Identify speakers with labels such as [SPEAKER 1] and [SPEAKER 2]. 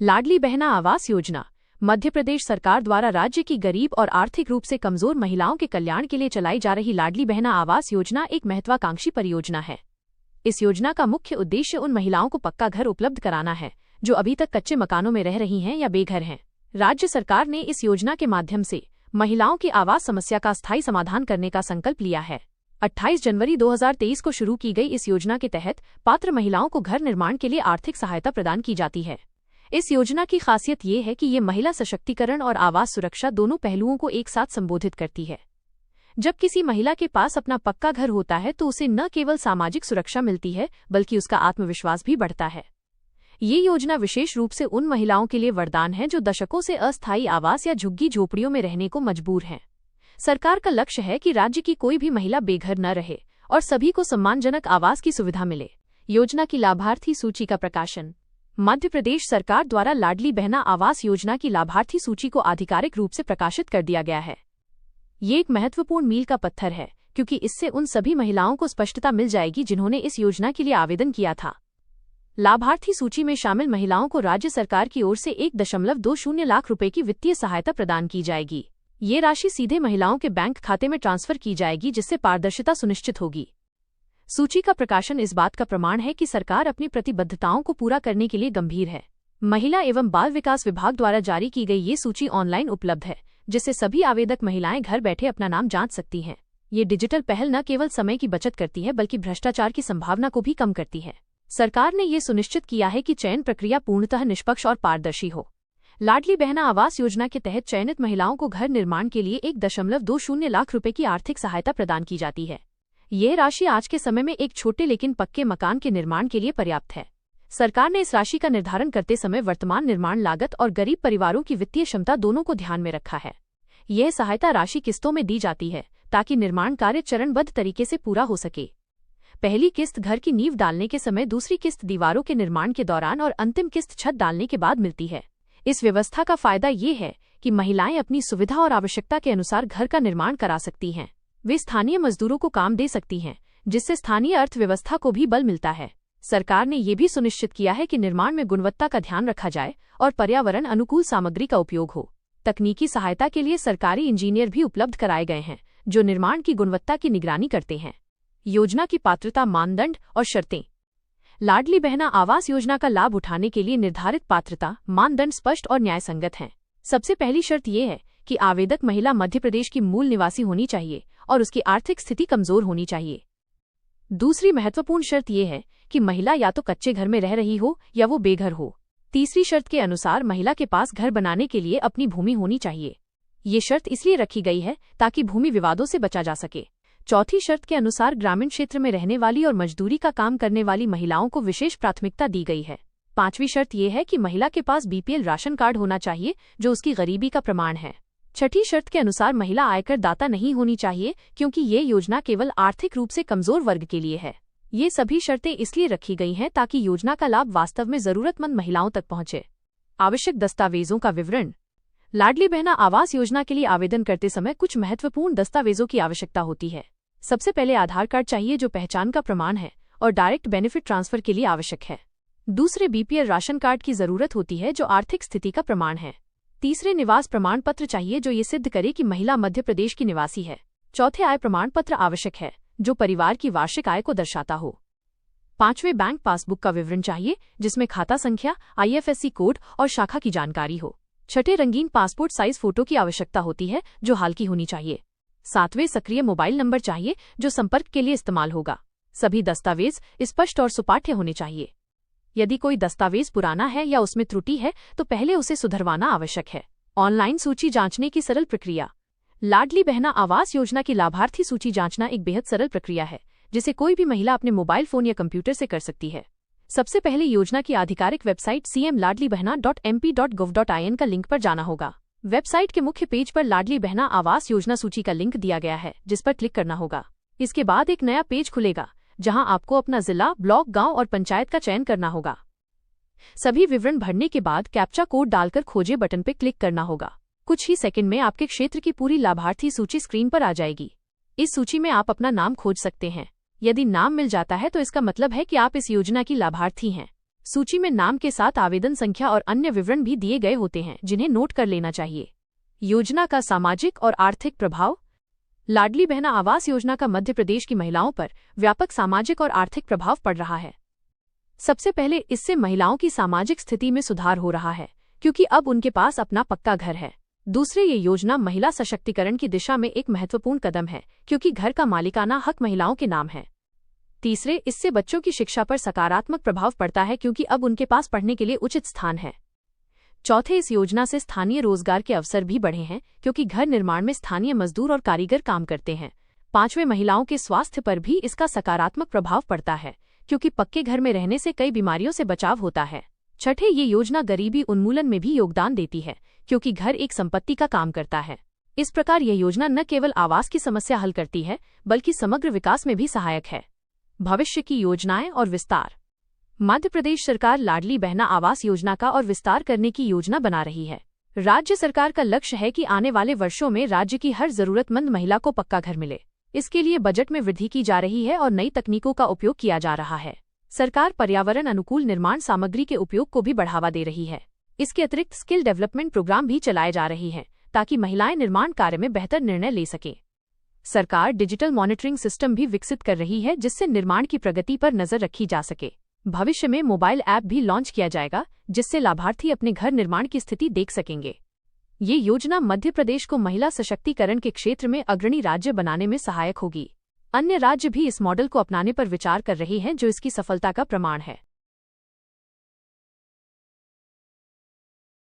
[SPEAKER 1] लाडली बहना आवास योजना मध्य प्रदेश सरकार द्वारा राज्य की गरीब और आर्थिक रूप से कमजोर महिलाओं के कल्याण के लिए चलाई जा रही लाडली बहना आवास योजना एक महत्वाकांक्षी परियोजना है। इस योजना का मुख्य उद्देश्य उन महिलाओं को पक्का घर उपलब्ध कराना है जो अभी तक कच्चे मकानों में रह रही हैं या बेघर हैं। राज्य सरकार ने इस योजना के माध्यम से महिलाओं की आवास समस्या का स्थायी समाधान करने का संकल्प लिया है। 28 जनवरी 2023 को शुरू की गई इस योजना के तहत पात्र महिलाओं को घर निर्माण के लिए आर्थिक सहायता प्रदान की जाती है। इस योजना की खासियत ये है कि ये महिला सशक्तिकरण और आवास सुरक्षा दोनों पहलुओं को एक साथ संबोधित करती है। जब किसी महिला के पास अपना पक्का घर होता है तो उसे न केवल सामाजिक सुरक्षा मिलती है बल्कि उसका आत्मविश्वास भी बढ़ता है। ये योजना विशेष रूप से उन महिलाओं के लिए वरदान है जो दशकों से अस्थायी आवास या झुग्गी झोपड़ियों में रहने को मजबूर हैं। सरकार का लक्ष्य है कि राज्य की कोई भी महिला बेघर न रहे और सभी को सम्मानजनक आवास की सुविधा मिले। योजना की लाभार्थी सूची का प्रकाशन। मध्य प्रदेश सरकार द्वारा लाडली बहना आवास योजना की लाभार्थी सूची को आधिकारिक रूप से प्रकाशित कर दिया गया है। ये एक महत्वपूर्ण मील का पत्थर है क्योंकि इससे उन सभी महिलाओं को स्पष्टता मिल जाएगी जिन्होंने इस योजना के लिए आवेदन किया था। लाभार्थी सूची में शामिल महिलाओं को राज्य सरकार की ओर से 1.20 लाख रुपए की वित्तीय सहायता प्रदान की जाएगी। ये राशि सीधे महिलाओं के बैंक खाते में ट्रांसफर की जाएगी जिससे पारदर्शिता सुनिश्चित होगी। सूची का प्रकाशन इस बात का प्रमाण है कि सरकार अपनी प्रतिबद्धताओं को पूरा करने के लिए गंभीर है। महिला एवं बाल विकास विभाग द्वारा जारी की गई ये सूची ऑनलाइन उपलब्ध है जिससे सभी आवेदक महिलाएं घर बैठे अपना नाम जांच सकती हैं। ये डिजिटल पहल न केवल समय की बचत करती है बल्कि भ्रष्टाचार की संभावना को भी कम करती है। सरकार ने ये सुनिश्चित किया है कि चयन प्रक्रिया पूर्णतः निष्पक्ष और पारदर्शी हो। लाडली बहना आवास योजना के तहत चयनित महिलाओं को घर निर्माण के लिए 1.20 लाख रुपए की आर्थिक सहायता प्रदान की जाती है। यह राशि आज के समय में एक छोटे लेकिन पक्के मकान के निर्माण के लिए पर्याप्त है। सरकार ने इस राशि का निर्धारण करते समय वर्तमान निर्माण लागत और गरीब परिवारों की वित्तीय क्षमता दोनों को ध्यान में रखा है। यह सहायता राशि किस्तों में दी जाती है ताकि निर्माण कार्य चरणबद्ध तरीके से पूरा हो सके। पहली किस्त घर की नींव डालने के समय, दूसरी किस्त दीवारों के निर्माण के दौरान और अंतिम किस्त छत डालने के बाद मिलती है। इस व्यवस्था का फायदा ये है कि महिलाएं अपनी सुविधा और आवश्यकता के अनुसार घर का निर्माण करा सकती हैं। वे स्थानीय मजदूरों को काम दे सकती हैं जिससे स्थानीय अर्थव्यवस्था को भी बल मिलता है। सरकार ने ये भी सुनिश्चित किया है कि निर्माण में गुणवत्ता का ध्यान रखा जाए और पर्यावरण अनुकूल सामग्री का उपयोग हो। तकनीकी सहायता के लिए सरकारी इंजीनियर भी उपलब्ध कराए गए हैं जो निर्माण की गुणवत्ता की निगरानी करते हैं। योजना की पात्रता, मानदंड और शर्तें। लाडली बहना आवास योजना का लाभ उठाने के लिए निर्धारित पात्रता मानदंड स्पष्ट और न्यायसंगत हैं। सबसे पहली शर्त यह है कि आवेदक महिला मध्य प्रदेश की मूल निवासी होनी चाहिए और उसकी आर्थिक स्थिति कमजोर होनी चाहिए। दूसरी महत्वपूर्ण शर्त यह है कि महिला या तो कच्चे घर में रह रही हो या वो बेघर हो। तीसरी शर्त के अनुसार महिला के पास घर बनाने के लिए अपनी भूमि होनी चाहिए। ये शर्त इसलिए रखी गई है ताकि भूमि विवादों से बचा जा सके। चौथी शर्त के अनुसार ग्रामीण क्षेत्र में रहने वाली और मजदूरी का काम करने वाली महिलाओं को विशेष प्राथमिकता दी गई है। पांचवी शर्त यह है कि महिला के पास बीपीएल राशन कार्ड होना चाहिए जो उसकी गरीबी का प्रमाण है। छठी शर्त के अनुसार महिला आयकर दाता नहीं होनी चाहिए क्योंकि ये योजना केवल आर्थिक रूप से कमजोर वर्ग के लिए है। ये सभी शर्तें इसलिए रखी गई हैं ताकि योजना का लाभ वास्तव में जरूरतमंद महिलाओं तक पहुंचे। आवश्यक दस्तावेजों का विवरण। लाडली बहना आवास योजना के लिए आवेदन करते समय कुछ महत्वपूर्ण दस्तावेजों की आवश्यकता होती है। सबसे पहले आधार कार्ड चाहिए जो पहचान का प्रमाण है और डायरेक्ट बेनिफिट ट्रांसफर के लिए आवश्यक है। दूसरे, बीपीएल राशन कार्ड की जरूरत होती है जो आर्थिक स्थिति का प्रमाण है। तीसरे, निवास प्रमाण पत्र चाहिए जो ये सिद्ध करे कि महिला मध्य प्रदेश की निवासी है। चौथे, आय प्रमाण पत्र आवश्यक है जो परिवार की वार्षिक आय को दर्शाता हो। पांचवें, बैंक पासबुक का विवरण चाहिए जिसमें खाता संख्या, आईएफएससी कोड और शाखा की जानकारी हो। छठे, रंगीन पासपोर्ट साइज फोटो की आवश्यकता होती है जो हाल की होनी चाहिए। सातवें, सक्रिय मोबाइल नंबर चाहिए जो संपर्क के लिए इस्तेमाल होगा। सभी दस्तावेज स्पष्ट और सुपाठ्य होने चाहिए। यदि कोई दस्तावेज पुराना है या उसमें त्रुटि है तो पहले उसे सुधरवाना आवश्यक है। ऑनलाइन सूची जांचने की सरल प्रक्रिया। लाडली बहना आवास योजना की लाभार्थी सूची जांचना एक बेहद सरल प्रक्रिया है जिसे कोई भी महिला अपने मोबाइल फोन या कंप्यूटर से कर सकती है। सबसे पहले योजना की आधिकारिक वेबसाइट cmladlibehna.mp.gov.in का लिंक पर जाना होगा। वेबसाइट के मुख्य पेज पर लाडली बहना आवास योजना सूची का लिंक दिया गया है जिस पर क्लिक करना होगा। इसके बाद एक नया पेज खुलेगा जहां आपको अपना जिला, ब्लॉक, गांव और पंचायत का चयन करना होगा। सभी विवरण भरने के बाद कैप्चा कोड डालकर खोजे बटन पर क्लिक करना होगा। कुछ ही सेकंड में आपके क्षेत्र की पूरी लाभार्थी सूची स्क्रीन पर आ जाएगी। इस सूची में आप अपना नाम खोज सकते हैं। यदि नाम मिल जाता है तो इसका मतलब है कि आप इस योजना की लाभार्थी हैं। सूची में नाम के साथ आवेदन संख्या और अन्य विवरण भी दिए गए होते हैं, जिन्हें नोट कर लेना चाहिए। योजना का सामाजिक और आर्थिक प्रभाव। लाडली बहना आवास योजना का मध्य प्रदेश की महिलाओं पर व्यापक सामाजिक और आर्थिक प्रभाव पड़ रहा है। सबसे पहले इससे महिलाओं की सामाजिक स्थिति में सुधार हो रहा है, क्योंकि अब उनके पास अपना पक्का घर है। दूसरे, ये योजना महिला सशक्तिकरण की दिशा में एक महत्वपूर्ण कदम है, क्योंकि घर का मालिकाना हक महिलाओं के नाम है। तीसरे, इससे बच्चों की शिक्षा पर सकारात्मक प्रभाव पड़ता है, क्योंकि अब उनके पास पढ़ने के लिए उचित स्थान है। चौथे, इस योजना से स्थानीय रोजगार के अवसर भी बढ़े हैं, क्योंकि घर निर्माण में स्थानीय मजदूर और कारीगर काम करते हैं। पांचवें, महिलाओं के स्वास्थ्य पर भी इसका सकारात्मक प्रभाव पड़ता है, क्योंकि पक्के घर में रहने से कई बीमारियों से बचाव होता है। छठे, ये योजना गरीबी उन्मूलन में भी योगदान देती है, क्योंकि घर एक संपत्ति का काम करता है। इस प्रकार यह योजना न केवल आवास की समस्या हल करती है, बल्कि समग्र विकास में भी सहायक है। भविष्य की योजनाएं और विस्तार। मध्य प्रदेश सरकार लाडली बहना आवास योजना का और विस्तार करने की योजना बना रही है। राज्य सरकार का लक्ष्य है कि आने वाले वर्षों में राज्य की हर जरूरतमंद महिला को पक्का घर मिले। इसके लिए बजट में वृद्धि की जा रही है और नई तकनीकों का उपयोग किया जा रहा है। सरकार पर्यावरण अनुकूल निर्माण सामग्री के उपयोग को भी बढ़ावा दे रही है। इसके अतिरिक्त स्किल डेवलपमेंट प्रोग्राम भी चलाए जा रही हैं, ताकि महिलाएं निर्माण कार्य में बेहतर निर्णय ले सकें। सरकार डिजिटल मॉनिटरिंग सिस्टम भी विकसित कर रही है, जिससे निर्माण की प्रगति पर नजर रखी जा सके। भविष्य में मोबाइल ऐप भी लॉन्च किया जाएगा, जिससे लाभार्थी अपने घर निर्माण की स्थिति देख सकेंगे। ये योजना मध्य प्रदेश को महिला सशक्तिकरण के क्षेत्र में अग्रणी राज्य बनाने में सहायक होगी। अन्य राज्य भी इस मॉडल को अपनाने पर विचार कर रहे हैं, जो इसकी सफलता का प्रमाण है।